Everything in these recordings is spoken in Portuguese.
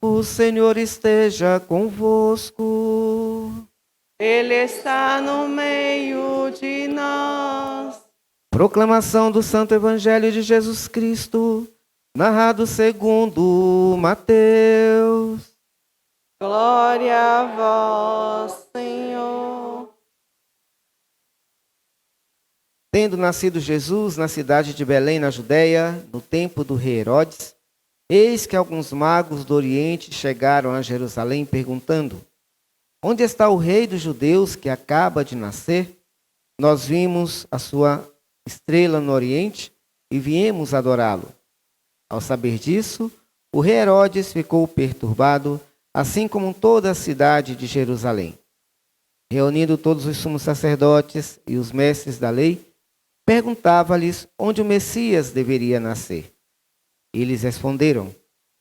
O Senhor esteja convosco. Ele está no meio de nós. Proclamação do Santo Evangelho de Jesus Cristo, narrado segundo Mateus. Glória a vós, Senhor. Tendo nascido Jesus na cidade de Belém, na Judéia, no tempo do rei Herodes, eis que alguns magos do Oriente chegaram a Jerusalém perguntando: onde está o rei dos judeus que acaba de nascer? Nós vimos a sua estrela no Oriente e viemos adorá-lo. Ao saber disso, o rei Herodes ficou perturbado, assim como toda a cidade de Jerusalém. Reunindo todos os sumos sacerdotes e os mestres da lei, perguntava-lhes onde o Messias deveria nascer. Eles responderam: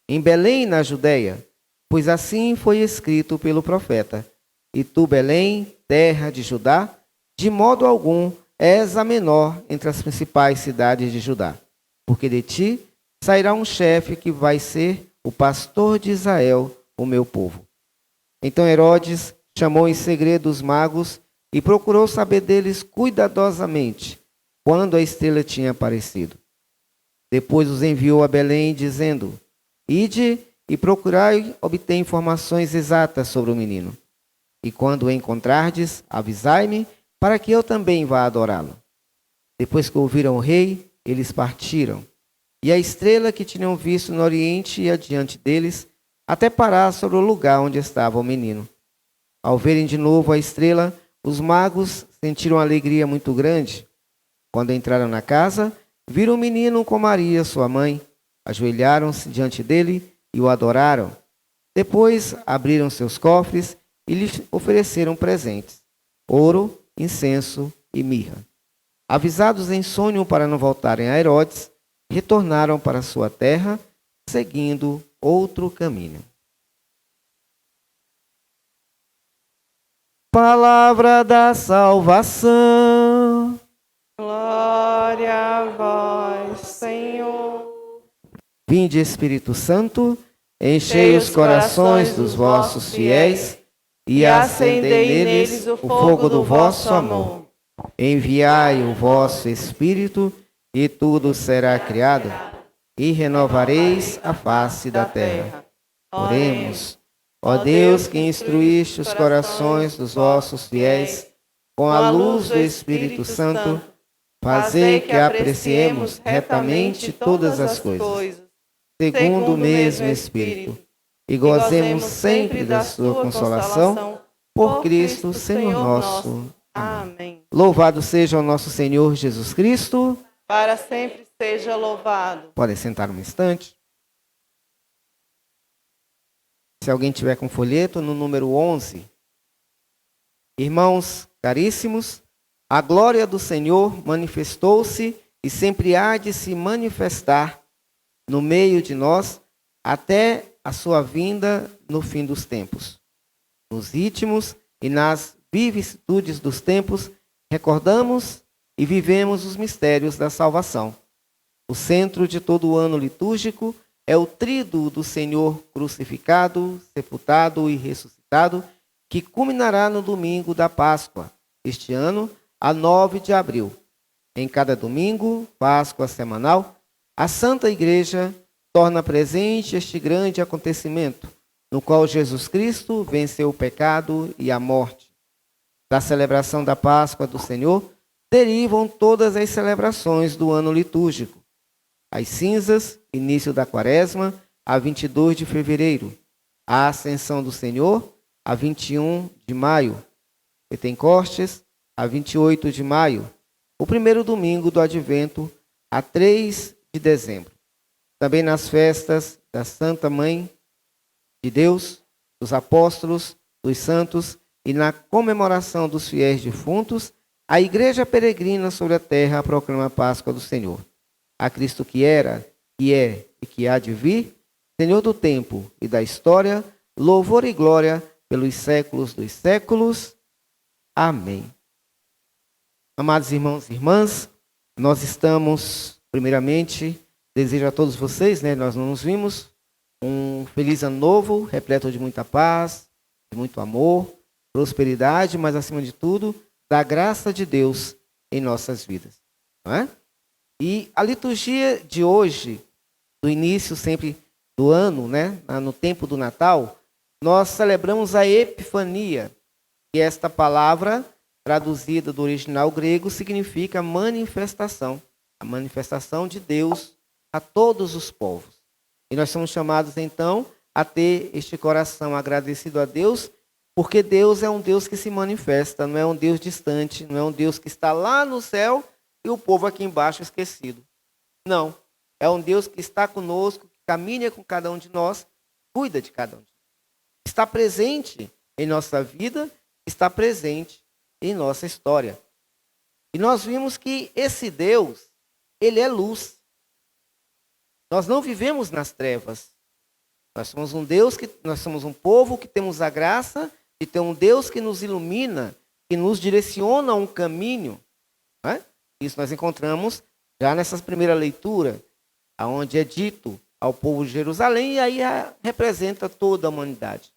em Belém, na Judéia, pois assim foi escrito pelo profeta: e tu, Belém, terra de Judá, de modo algum és a menor entre as principais cidades de Judá, porque de ti sairá um chefe que vai ser o pastor de Israel, o meu povo. Então Herodes chamou em segredo os magos e procurou saber deles cuidadosamente quando a estrela tinha aparecido. Depois os enviou a Belém, dizendo: ide e procurai obter informações exatas sobre o menino. E quando o encontrardes, avisai-me, para que eu também vá adorá-lo. Depois que ouviram o rei, eles partiram. E a estrela que tinham visto no Oriente ia diante deles, até parar sobre o lugar onde estava o menino. Ao verem de novo a estrela, os magos sentiram alegria muito grande. Quando entraram na casa, viram o menino com Maria, sua mãe, ajoelharam-se diante dele e o adoraram. Depois abriram seus cofres e lhe ofereceram presentes: ouro, incenso e mirra. Avisados em sonho para não voltarem a Herodes, retornaram para sua terra, seguindo outro caminho. Palavra da salvação. Glória a vós, Senhor. Vinde, Espírito Santo, enchei os corações dos vossos fiéis e acendei neles o fogo do vosso amor. Enviai o vosso Espírito e tudo será criado e renovareis a face da terra. Oremos. Ó Deus, que instruíste os corações dos vossos fiéis com a luz do Espírito Santo, fazei que apreciemos retamente todas as coisas, segundo o mesmo Espírito, e gozemos sempre da sua consolação, por Cristo, Senhor nosso. Amém. Louvado seja o nosso Senhor Jesus Cristo. Para sempre seja louvado. Podem sentar um instante. Se alguém tiver com folheto, no número 11. Irmãos caríssimos, a glória do Senhor manifestou-se e sempre há de se manifestar no meio de nós até a sua vinda no fim dos tempos. Nos ritmos e nas vicissitudes dos tempos, recordamos e vivemos os mistérios da salvação. O centro de todo o ano litúrgico é o tríduo do Senhor crucificado, sepultado e ressuscitado, que culminará no domingo da Páscoa, este ano, a 9 de abril. Em cada domingo, Páscoa semanal, a Santa Igreja torna presente este grande acontecimento, no qual Jesus Cristo venceu o pecado e a morte. Da celebração da Páscoa do Senhor, derivam todas as celebrações do ano litúrgico. As cinzas, início da Quaresma, a 22 de fevereiro. A Ascensão do Senhor, a 21 de maio. Pentecostes, a 28 de maio. O primeiro domingo do Advento, a 3 de dezembro. Também nas festas da Santa Mãe de Deus, dos apóstolos, dos santos e na comemoração dos fiéis defuntos, a Igreja peregrina sobre a terra proclama a Páscoa do Senhor. A Cristo que era, que é e que há de vir, Senhor do tempo e da história, louvor e glória pelos séculos dos séculos. Amém. Amados irmãos e irmãs, nós estamos, primeiramente, desejo a todos vocês, nós não nos vimos, um feliz ano novo, repleto de muita paz, de muito amor, prosperidade, mas acima de tudo, da graça de Deus em nossas vidas. Não é? E a liturgia de hoje, do início sempre do ano, né, no tempo do Natal, nós celebramos a Epifania. E esta palavra, traduzida do original grego, significa manifestação. A manifestação de Deus a todos os povos. E nós somos chamados, então, a ter este coração agradecido a Deus, porque Deus é um Deus que se manifesta, não é um Deus distante, não é um Deus que está lá no céu e o povo aqui embaixo esquecido. Não. É um Deus que está conosco, que caminha com cada um de nós, cuida de cada um de nós. Está presente em nossa vida, está presente em nossa história. E nós vimos que esse Deus, ele é luz. Nós não vivemos nas trevas. Nós somos nós somos um povo que temos a graça de ter um Deus que nos ilumina, que nos direciona a um caminho. Não é? Isso nós encontramos já nessa primeira leitura, onde é dito ao povo de Jerusalém, e aí representa toda a humanidade.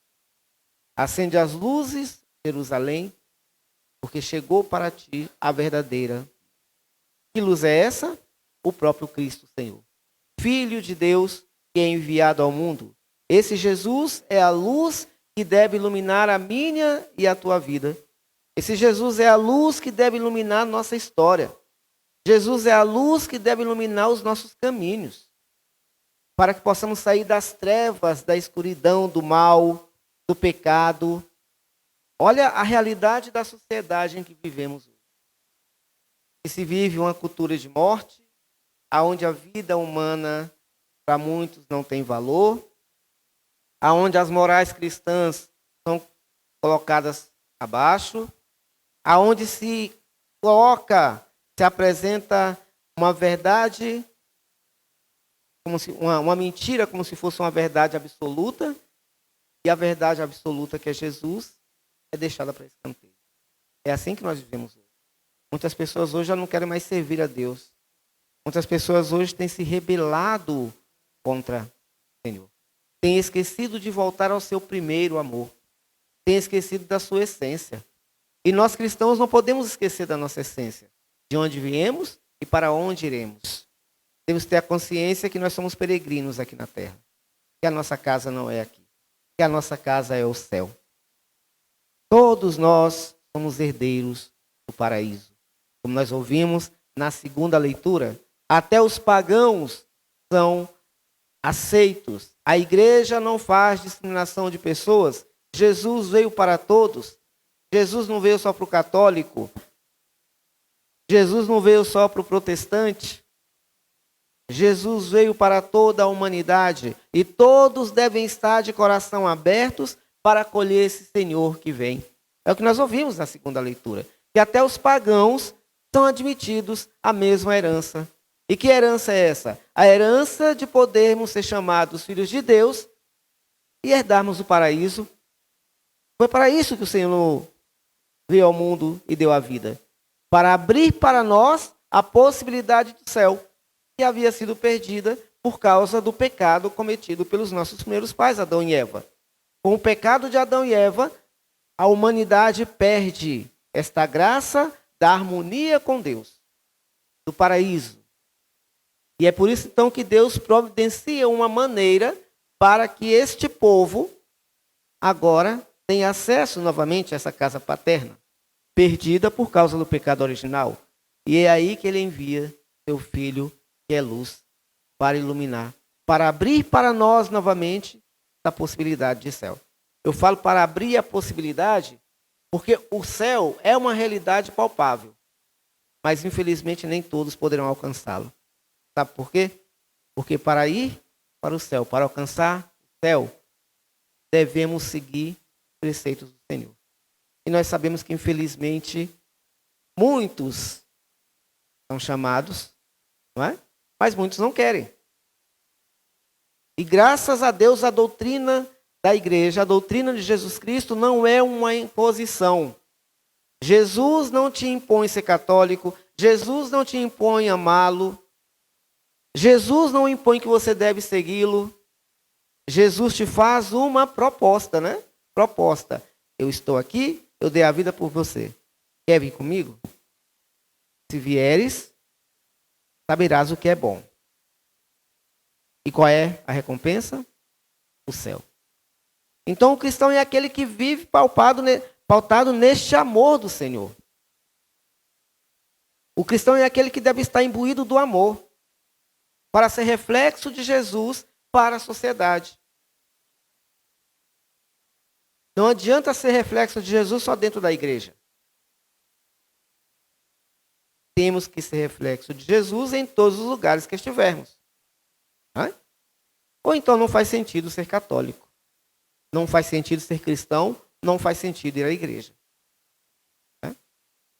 Acende as luzes, Jerusalém, porque chegou para ti a verdadeira. Que luz é essa? O próprio Cristo, Senhor. Filho de Deus, que é enviado ao mundo. Esse Jesus é a luz que deve iluminar a minha e a tua vida. Esse Jesus é a luz que deve iluminar a nossa história. Jesus é a luz que deve iluminar os nossos caminhos, para que possamos sair das trevas, da escuridão, do mal, do pecado. Olha a realidade da sociedade em que vivemos hoje. Que se vive uma cultura de morte, aonde a vida humana para muitos não tem valor, aonde as morais cristãs são colocadas abaixo, aonde se apresenta uma verdade, uma mentira como se fosse uma verdade absoluta, e a verdade absoluta, que é Jesus, é deixada para escanteio. É assim que nós vivemos hoje. Muitas pessoas hoje já não querem mais servir a Deus. Muitas pessoas hoje têm se rebelado contra o Senhor. Têm esquecido de voltar ao seu primeiro amor. Têm esquecido da sua essência. E nós cristãos não podemos esquecer da nossa essência. De onde viemos e para onde iremos. Temos que ter a consciência que nós somos peregrinos aqui na terra. Que a nossa casa não é aqui. Que a nossa casa é o céu. Todos nós somos herdeiros do paraíso. Como nós ouvimos na segunda leitura, até os pagãos são aceitos. A igreja não faz discriminação de pessoas. Jesus veio para todos. Jesus não veio só para o católico. Jesus não veio só para o protestante. Jesus veio para toda a humanidade. E todos devem estar de coração abertos para acolher esse Senhor que vem. É o que nós ouvimos na segunda leitura. Que até os pagãos são admitidos à mesma herança. E que herança é essa? A herança de podermos ser chamados filhos de Deus e herdarmos o paraíso. Foi para isso que o Senhor veio ao mundo e deu a vida. Para abrir para nós a possibilidade do céu, que havia sido perdida por causa do pecado cometido pelos nossos primeiros pais, Adão e Eva. Com o pecado de Adão e Eva, a humanidade perde esta graça da harmonia com Deus, do paraíso. E é por isso, então, que Deus providencia uma maneira para que este povo agora tenha acesso novamente a essa casa paterna, perdida por causa do pecado original. E é aí que ele envia seu Filho, que é luz, para iluminar, para abrir para nós novamente a possibilidade de céu. Eu falo para abrir a possibilidade, porque o céu é uma realidade palpável, mas infelizmente nem todos poderão alcançá-lo. Sabe por quê? Porque para ir para o céu, para alcançar o céu, devemos seguir os preceitos do Senhor. E nós sabemos que, infelizmente, muitos são chamados, não é? Mas muitos não querem. E graças a Deus, a doutrina da igreja, a doutrina de Jesus Cristo não é uma imposição. Jesus não te impõe ser católico, Jesus não te impõe amá-lo, Jesus não impõe que você deve segui-lo. Jesus te faz uma proposta, né? Proposta. Eu estou aqui, eu dei a vida por você. Quer vir comigo? Se vieres, saberás o que é bom. E qual é a recompensa? O céu. Então o cristão é aquele que vive pautado neste amor do Senhor. O cristão é aquele que deve estar imbuído do amor, para ser reflexo de Jesus para a sociedade. Não adianta ser reflexo de Jesus só dentro da igreja. Temos que ser reflexo de Jesus em todos os lugares que estivermos. Ou então não faz sentido ser católico. Não faz sentido ser cristão, não faz sentido ir à igreja.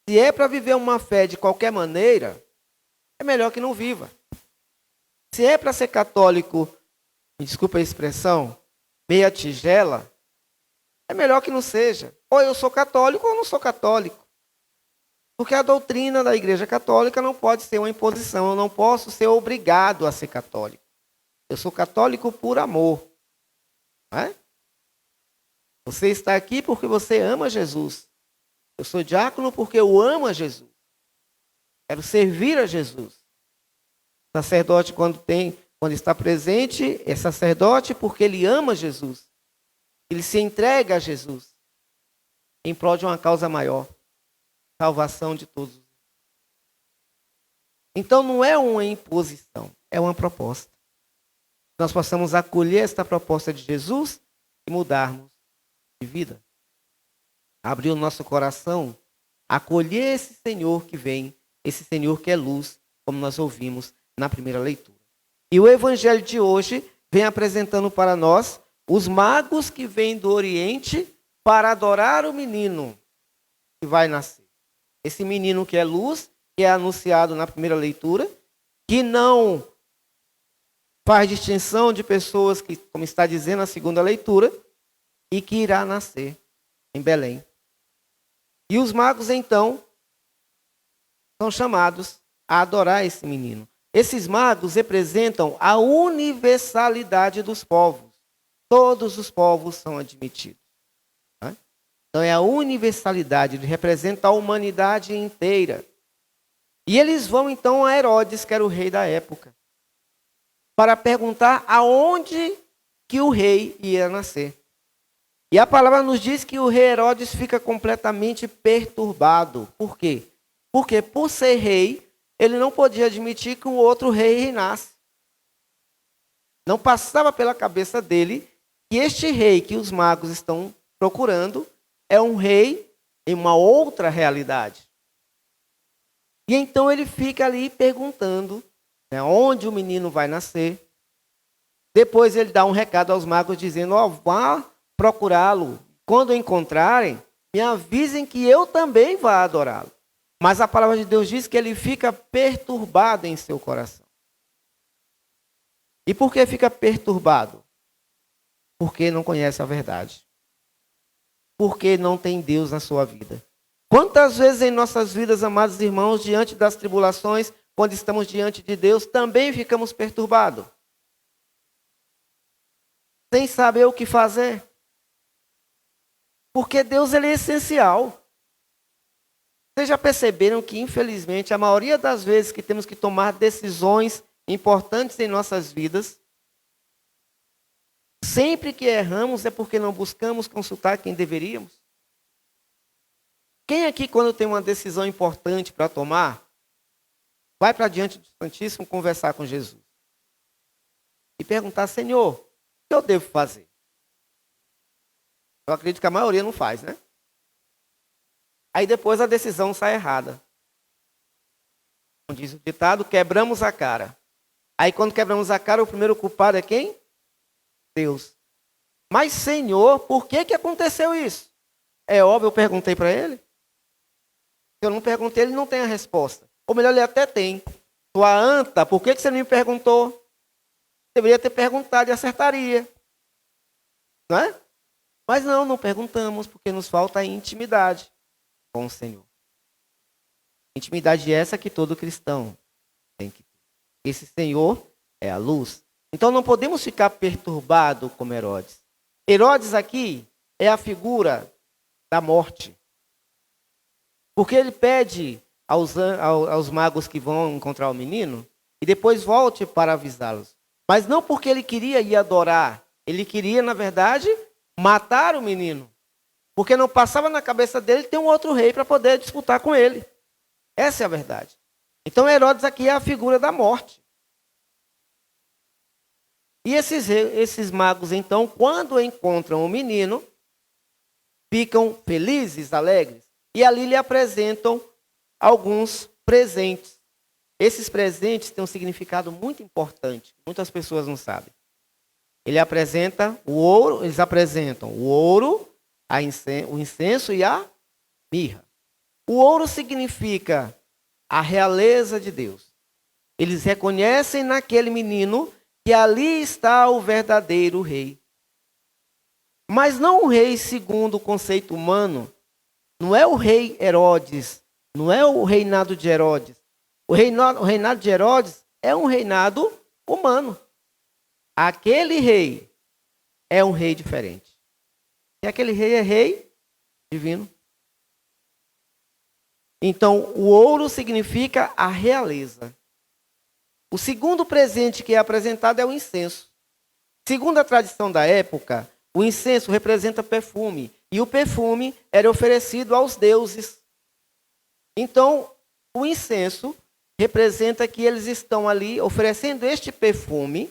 Se é para viver uma fé de qualquer maneira, é melhor que não viva. Se é para ser católico, me desculpa a expressão, meia tigela, é melhor que não seja. Ou eu sou católico ou não sou católico. Porque a doutrina da Igreja Católica não pode ser uma imposição. Eu não posso ser obrigado a ser católico. Eu sou católico por amor. Não é? Você está aqui porque você ama Jesus. Eu sou diácono porque eu amo a Jesus. Quero servir a Jesus. O sacerdote, quando está presente, é sacerdote porque ele ama Jesus. Ele se entrega a Jesus em prol de uma causa maior. Salvação de todos. Então não é uma imposição, é uma proposta. Nós possamos acolher esta proposta de Jesus e mudarmos de vida. Abrir o nosso coração, acolher esse Senhor que vem, esse Senhor que é luz, como nós ouvimos na primeira leitura. E o Evangelho de hoje vem apresentando para nós os magos que vêm do Oriente para adorar o menino que vai nascer. Esse menino que é luz, que é anunciado na primeira leitura, que não faz distinção de pessoas que, como está dizendo na segunda leitura, e que irá nascer em Belém. E os magos, então, são chamados a adorar esse menino. Esses magos representam a universalidade dos povos. Todos os povos são admitidos. Então é a universalidade, ele representa a humanidade inteira. E eles vão então a Herodes, que era o rei da época, para perguntar aonde que o rei ia nascer. E a palavra nos diz que o rei Herodes fica completamente perturbado. Por quê? Porque por ser rei, ele não podia admitir que um outro rei reinasse. Não passava pela cabeça dele que este rei que os magos estão procurando é um rei em uma outra realidade. E então ele fica ali perguntando, né, onde o menino vai nascer. Depois ele dá um recado aos magos dizendo, vá procurá-lo. Quando o encontrarem, me avisem que eu também vá adorá-lo. Mas a palavra de Deus diz que ele fica perturbado em seu coração. E por que fica perturbado? Porque não conhece a verdade. Porque não tem Deus na sua vida. Quantas vezes em nossas vidas, amados irmãos, diante das tribulações, quando estamos diante de Deus, também ficamos perturbados? Sem saber o que fazer. Porque Deus ele é essencial. Vocês já perceberam que, infelizmente, a maioria das vezes que temos que tomar decisões importantes em nossas vidas, sempre que erramos é porque não buscamos consultar quem deveríamos? Quem aqui, quando tem uma decisão importante para tomar, vai para diante do Santíssimo conversar com Jesus? E perguntar, Senhor, o que eu devo fazer? Eu acredito que a maioria não faz, né? Aí depois a decisão sai errada. Como diz o ditado, quebramos a cara. Aí quando quebramos a cara, o primeiro culpado é quem? Deus. Mas Senhor, por que aconteceu isso? É óbvio, eu perguntei para ele. Se eu não perguntei, ele não tem a resposta. Ou melhor, ele até tem. Sua anta, por que você não me perguntou? Deveria ter perguntado e acertaria. Não é? Mas não perguntamos, porque nos falta a intimidade com o Senhor. Intimidade essa que todo cristão tem que ter. Esse Senhor é a luz. Então não podemos ficar perturbados como Herodes. Herodes aqui é a figura da morte. Porque ele pede aos magos que vão encontrar o menino e depois volte para avisá-los. Mas não porque ele queria ir adorar. Ele queria, na verdade, matar o menino. Porque não passava na cabeça dele ter um outro rei para poder disputar com ele. Essa é a verdade. Então Herodes aqui é a figura da morte. E esses magos, então, quando encontram o menino, ficam felizes, alegres, e ali lhe apresentam alguns presentes. Esses presentes têm um significado muito importante, muitas pessoas não sabem. Eles apresentam o ouro, o incenso e a mirra. O ouro significa a realeza de Deus. Eles reconhecem naquele menino que ali está o verdadeiro rei. Mas não o rei segundo o conceito humano. Não é o rei Herodes. Não é o reinado de Herodes. O reinado de Herodes é um reinado humano. Aquele rei é um rei diferente. E aquele rei é rei divino. Então, o ouro significa a realeza. O segundo presente que é apresentado é o incenso. Segundo a tradição da época, o incenso representa perfume. E o perfume era oferecido aos deuses. Então, o incenso representa que eles estão ali oferecendo este perfume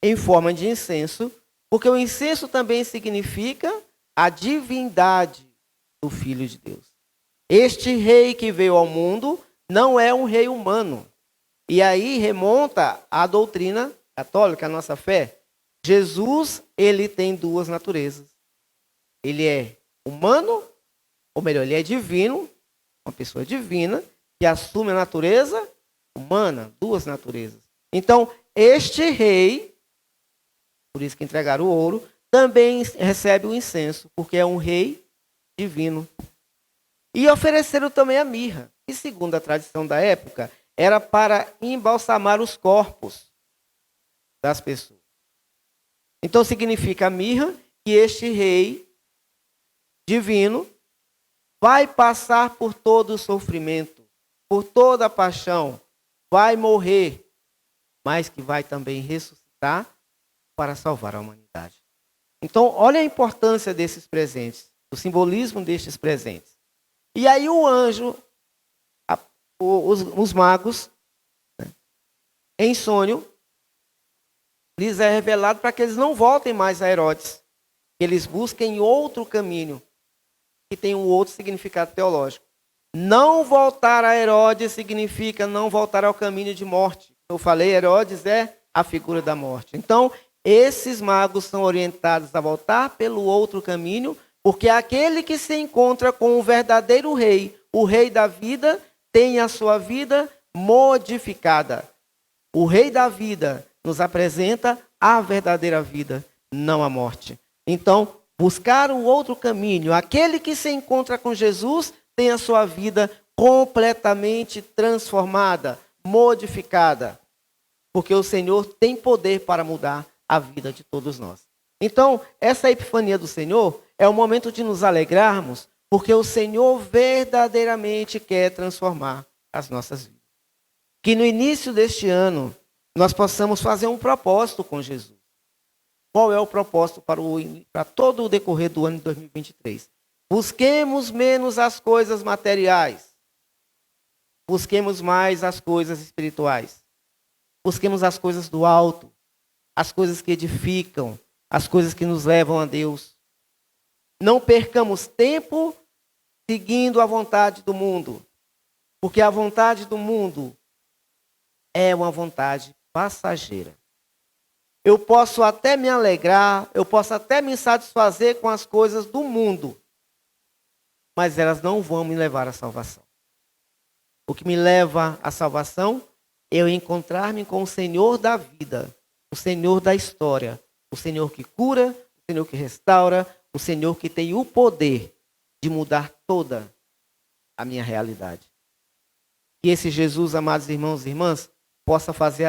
em forma de incenso, porque o incenso também significa a divindade do Filho de Deus. Este rei que veio ao mundo não é um rei humano. E aí remonta à doutrina católica, a nossa fé. Jesus, ele tem duas naturezas. Ele é humano, ou melhor, ele é divino, uma pessoa divina, que assume a natureza humana, duas naturezas. Então, este rei, por isso que entregaram o ouro, também recebe o incenso, porque é um rei divino. E ofereceram também a mirra, que segundo a tradição da época, era para embalsamar os corpos das pessoas. Então significa a mirra que este rei divino vai passar por todo o sofrimento, por toda a paixão, vai morrer, mas que vai também ressuscitar para salvar a humanidade. Então, olha a importância desses presentes, o simbolismo destes presentes. E aí o anjo, os magos, né, em sonho, lhes é revelado para que eles não voltem mais a Herodes, que eles busquem outro caminho, que tem um outro significado teológico. Não voltar a Herodes significa não voltar ao caminho de morte. Eu falei, Herodes é a figura da morte. Então, esses magos são orientados a voltar pelo outro caminho, porque aquele que se encontra com o verdadeiro rei, o rei da vida, tem a sua vida modificada. O rei da vida nos apresenta a verdadeira vida, não a morte. Então, buscar o outro caminho. Aquele que se encontra com Jesus tem a sua vida completamente transformada, modificada. Porque o Senhor tem poder para mudar a vida de todos nós. Então, essa epifania do Senhor é o momento de nos alegrarmos, porque o Senhor verdadeiramente quer transformar as nossas vidas. Que no início deste ano, nós possamos fazer um propósito com Jesus. Qual é o propósito para todo o decorrer do ano de 2023? Busquemos menos as coisas materiais. Busquemos mais as coisas espirituais. Busquemos as coisas do alto, as coisas que edificam, as coisas que nos levam a Deus. Não percamos tempo seguindo a vontade do mundo, porque a vontade do mundo é uma vontade passageira. Eu posso até me alegrar, eu posso até me satisfazer com as coisas do mundo, mas elas não vão me levar à salvação. O que me leva à salvação é eu encontrar-me com o Senhor da vida, o Senhor da história, o Senhor que cura, o Senhor que restaura, o Senhor que tem o poder de mudar toda a minha realidade. Que esse Jesus, amados irmãos e irmãs, possa fazer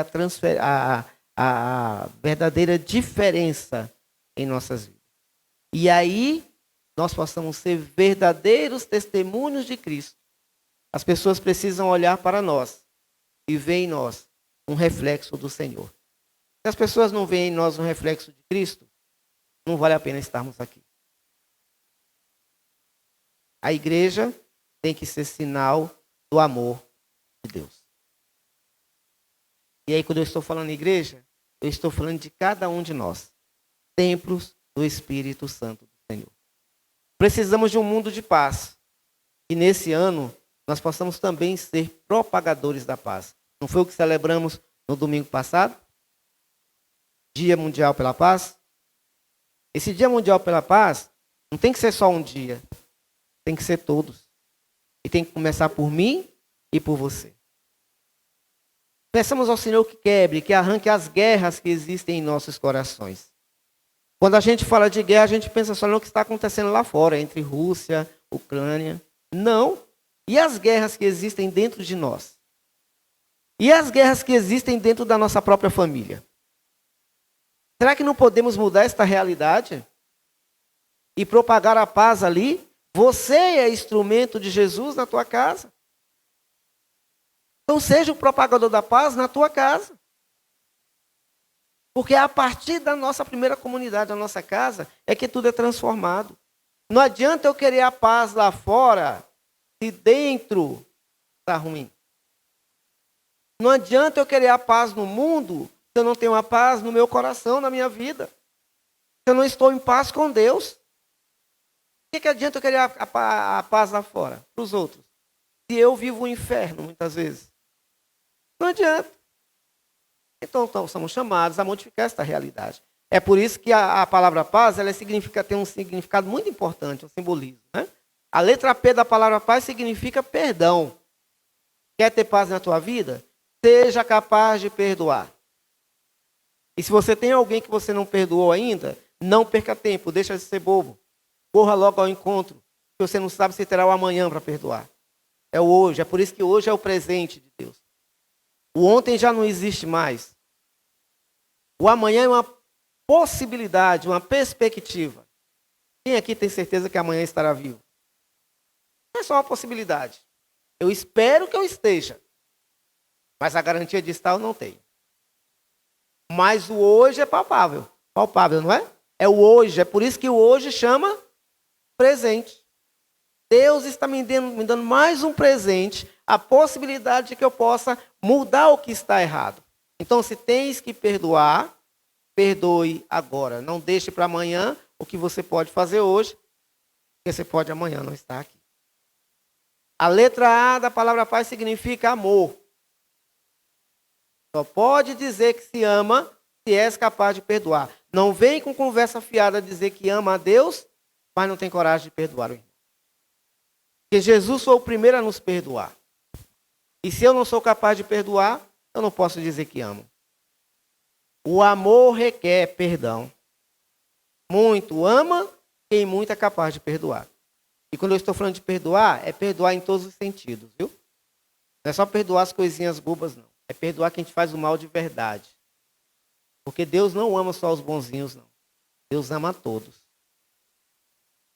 a verdadeira diferença em nossas vidas. E aí nós possamos ser verdadeiros testemunhos de Cristo. As pessoas precisam olhar para nós e ver em nós um reflexo do Senhor. Se as pessoas não veem em nós um reflexo de Cristo, não vale a pena estarmos aqui. A igreja tem que ser sinal do amor de Deus. E aí, quando eu estou falando igreja, eu estou falando de cada um de nós. Templos do Espírito Santo do Senhor. Precisamos de um mundo de paz. E nesse ano, nós possamos também ser propagadores da paz. Não foi o que celebramos no domingo passado? Dia Mundial pela Paz? Esse Dia Mundial pela Paz não tem que ser só um dia. Tem que ser todos. E tem que começar por mim e por você. Peçamos ao Senhor que quebre, que arranque as guerras que existem em nossos corações. Quando a gente fala de guerra, a gente pensa só no que está acontecendo lá fora, entre Rússia, Ucrânia. Não. E as guerras que existem dentro de nós? E as guerras que existem dentro da nossa própria família? Será que não podemos mudar esta realidade? E propagar a paz ali? Você é instrumento de Jesus na tua casa. Então seja o propagador da paz na tua casa. Porque a partir da nossa primeira comunidade, da nossa casa, é que tudo é transformado. Não adianta eu querer a paz lá fora, se dentro está ruim. Não adianta eu querer a paz no mundo, se eu não tenho a paz no meu coração, na minha vida. Se eu não estou em paz com Deus. O que adianta eu querer a paz lá fora, para os outros? Se eu vivo o inferno, muitas vezes. Não adianta. Então, somos chamados a modificar esta realidade. É por isso que a palavra paz ela tem um significado muito importante, um simbolismo. Né? A letra P da palavra paz significa perdão. Quer ter paz na tua vida? Seja capaz de perdoar. E se você tem alguém que você não perdoou ainda, não perca tempo, deixa de ser bobo. Corra logo ao encontro, porque você não sabe se terá o amanhã para perdoar. É o hoje, é por isso que hoje é o presente de Deus. O ontem já não existe mais. O amanhã é uma possibilidade, uma perspectiva. Quem aqui tem certeza que amanhã estará vivo? Não é só uma possibilidade. Eu espero que eu esteja. Mas a garantia de estar eu não tenho. Mas o hoje é palpável. Palpável, não é? É o hoje. É por isso que o hoje chama presente. Deus está me dando mais um presente, a possibilidade de que eu possa mudar o que está errado. Então, se tens que perdoar, perdoe agora. Não deixe para amanhã o que você pode fazer hoje, porque você pode amanhã não estar aqui. A letra A da palavra paz significa amor. Só pode dizer que se ama se és capaz de perdoar. Não vem com conversa fiada dizer que ama a Deus, mas não tem coragem de perdoar o irmão. Porque Jesus foi o primeiro a nos perdoar. E se eu não sou capaz de perdoar, eu não posso dizer que amo. O amor requer perdão. Muito ama quem muito é capaz de perdoar. E quando eu estou falando de perdoar, é perdoar em todos os sentidos, viu? Não é só perdoar as coisinhas bobas, não. É perdoar quem te faz o mal de verdade. Porque Deus não ama só os bonzinhos, não. Deus ama a todos.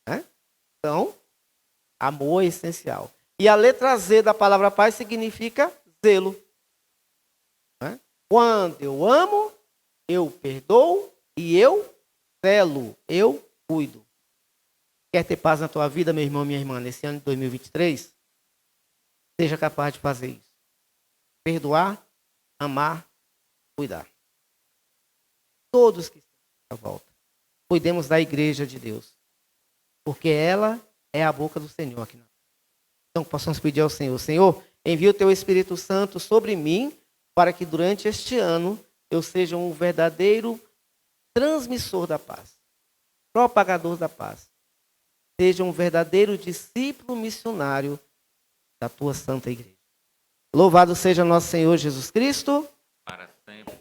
Né? Então, amor é essencial. E a letra Z da palavra paz significa zelo. Né? Quando eu amo, eu perdoo e eu zelo, eu cuido. Quer ter paz na tua vida, meu irmão, minha irmã, nesse ano de 2023? Seja capaz de fazer isso. Perdoar, amar, cuidar. Todos que estão à volta. Cuidemos da igreja de Deus. Porque ela é a boca do Senhor aqui na terra. Então, possamos pedir ao Senhor, Senhor, envia o teu Espírito Santo sobre mim, para que durante este ano eu seja um verdadeiro transmissor da paz, propagador da paz. Seja um verdadeiro discípulo missionário da tua santa igreja. Louvado seja nosso Senhor Jesus Cristo. Para sempre.